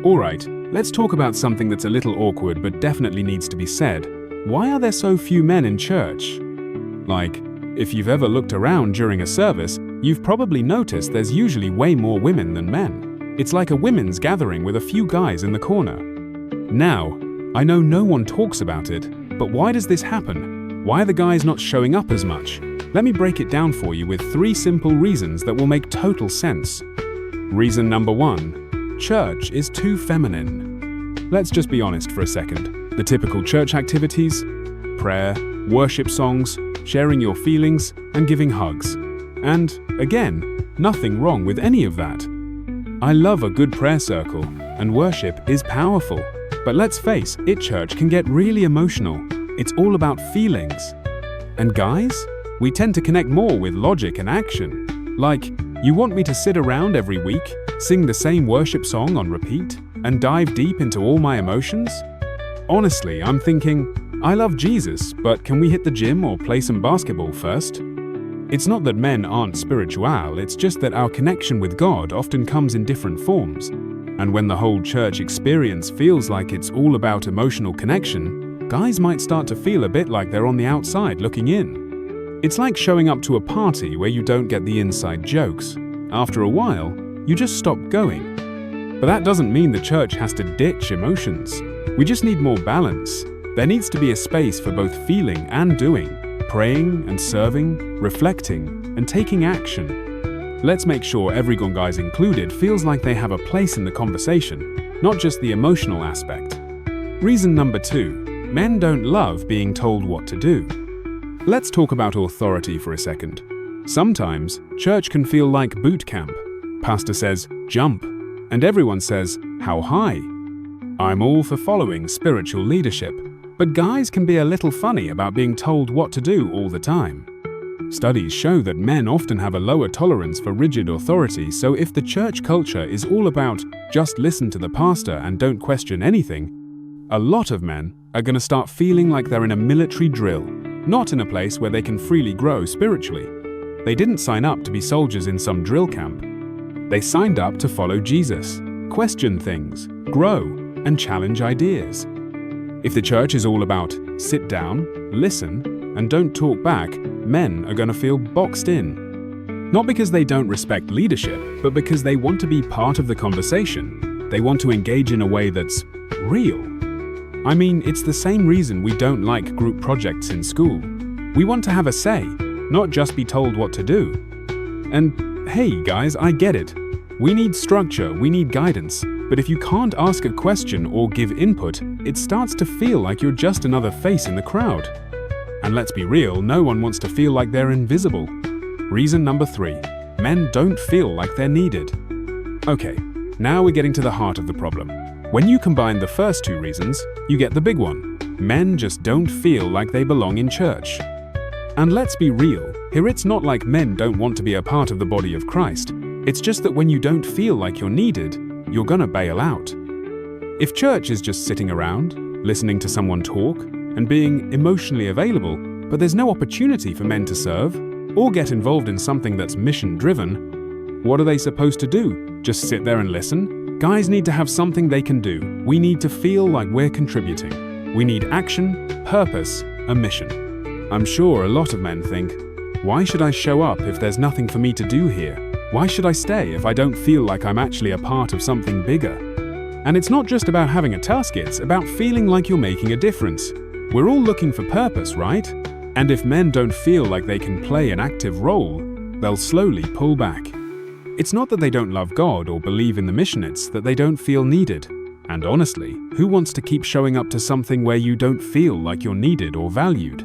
Alright, let's talk about something that's a little awkward but definitely needs to be said. Why are there so few men in church? Like, if you've ever looked around during a service, you've probably noticed there's usually way more women than men. It's like a women's gathering with a few guys in the corner. Now, I know no one talks about it, but why does this happen? Why are the guys not showing up as much? Let me break it down for you with 3 simple reasons that will make total sense. Reason number 1. Church is too feminine. Let's just be honest for a second. The typical church activities: prayer, worship songs, sharing your feelings, and giving hugs. And, again, nothing wrong with any of that. I love a good prayer circle, and worship is powerful. But let's face it, church can get really emotional. It's all about feelings. And guys, we tend to connect more with logic and action. Like, you want me to sit around every week, sing the same worship song on repeat, and dive deep into all my emotions? Honestly, I'm thinking, I love Jesus, but can we hit the gym or play some basketball first? It's not that men aren't spiritual, it's just that our connection with God often comes in different forms. And when the whole church experience feels like it's all about emotional connection, guys might start to feel a bit like they're on the outside looking in. It's like showing up to a party where you don't get the inside jokes. After a while, you just stop going. But that doesn't mean the church has to ditch emotions. We just need more balance. There needs to be a space for both feeling and doing, praying and serving, reflecting, and taking action. Let's make sure everyone, guys included, feels like they have a place in the conversation, not just the emotional aspect. Reason number 2. Men don't love being told what to do. Let's talk about authority for a second. Sometimes, church can feel like boot camp. Pastor says, jump, and everyone says, how high? I'm all for following spiritual leadership, but guys can be a little funny about being told what to do all the time. Studies show that men often have a lower tolerance for rigid authority, so if the church culture is all about just listen to the pastor and don't question anything, a lot of men are going to start feeling like they're in a military drill, not in a place where they can freely grow spiritually. They didn't sign up to be soldiers in some drill camp. They signed up to follow Jesus, question things, grow, and challenge ideas. If the church is all about sit down, listen, and don't talk back, men are going to feel boxed in. Not because they don't respect leadership, but because they want to be part of the conversation. They want to engage in a way that's real. I mean, it's the same reason we don't like group projects in school. We want to have a say, not just be told what to do. And hey guys, I get it. We need structure, we need guidance. But if you can't ask a question or give input, it starts to feel like you're just another face in the crowd. And let's be real, no one wants to feel like they're invisible. Reason number 3. Men don't feel like they're needed. Okay, now we're getting to the heart of the problem. When you combine the first 2 reasons, you get the big one. Men just don't feel like they belong in church. And let's be real, here it's not like men don't want to be a part of the body of Christ. It's just that when you don't feel like you're needed, you're gonna bail out. If church is just sitting around, listening to someone talk, and being emotionally available, but there's no opportunity for men to serve or get involved in something that's mission-driven, what are they supposed to do? Just sit there and listen? Guys need to have something they can do. We need to feel like we're contributing. We need action, purpose, a mission. I'm sure a lot of men think, why should I show up if there's nothing for me to do here? Why should I stay if I don't feel like I'm actually a part of something bigger? And it's not just about having a task, it's about feeling like you're making a difference. We're all looking for purpose, right? And if men don't feel like they can play an active role, they'll slowly pull back. It's not that they don't love God or believe in the mission, it's that they don't feel needed. And honestly, who wants to keep showing up to something where you don't feel like you're needed or valued?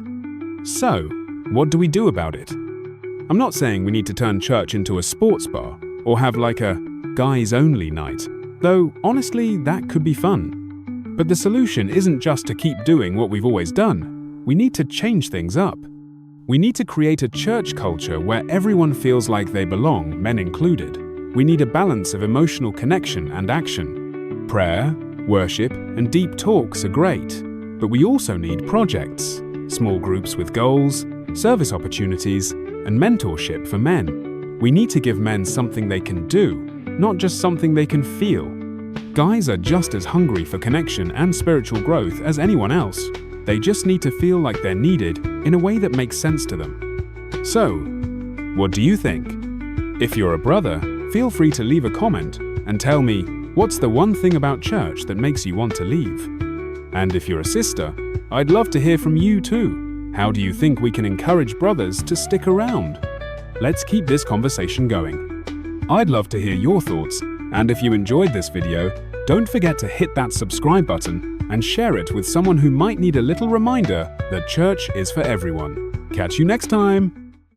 So, what do we do about it? I'm not saying we need to turn church into a sports bar or have like a guys-only night, though honestly that could be fun. But the solution isn't just to keep doing what we've always done. We need to change things up. We need to create a church culture where everyone feels like they belong, men included. We need a balance of emotional connection and action. Prayer, worship, and deep talks are great, but we also need projects, small groups with goals, service opportunities, and mentorship for men. We need to give men something they can do, not just something they can feel. Guys are just as hungry for connection and spiritual growth as anyone else. They just need to feel like they're needed in a way that makes sense to them. So, what do you think? If you're a brother, feel free to leave a comment and tell me, what's the one thing about church that makes you want to leave? And if you're a sister, I'd love to hear from you too. How do you think we can encourage brothers to stick around? Let's keep this conversation going. I'd love to hear your thoughts, and if you enjoyed this video, don't forget to hit that subscribe button and share it with someone who might need a little reminder that church is for everyone. Catch you next time!